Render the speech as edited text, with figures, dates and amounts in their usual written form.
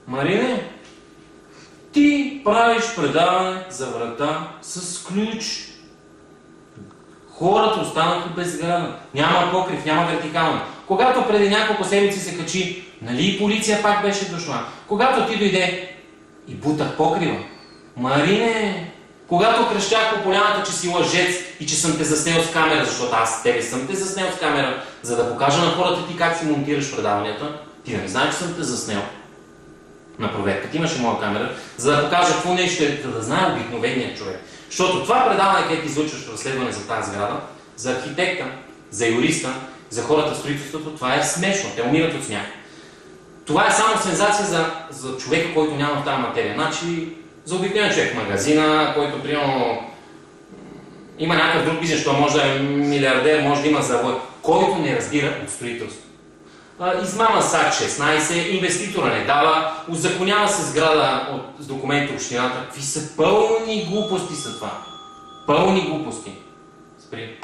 Марине, ти правиш предаване за врата с ключ. Хората останаха без сграда. Няма покрив, няма вертикална. Когато преди няколко седмици се качи, нали полиция пак беше дошла? Когато ти дойде и бутах покрива. Марине, когато крещях по поляната, че си лъжец и че съм те заснел с камера, защото аз тебе съм те заснел с камера, за да покажа на хората ти как си монтираш предаванията, ти не знаеш, че съм те заснел. На проверката имаше моя камера, за да покажа какво нещо е, да знае обикновеният човек. Защото това предаване, където излъчваш разследване за тази сграда, за архитекта, за юриста, за хората в строителството, това е смешно. Те умират от смях. Това е само сензация за човека, който няма в тази материя. Значи, за обикновен човек в магазина, който примерно има някакъв друг бизнес, що може да е милиардер, може да има завод, който не разбира от строителство. Измама САК 16, инвеститора не дава, узаконява се сграда с документи от общината. Какви са пълни глупости са това? Пълни глупости. Спри.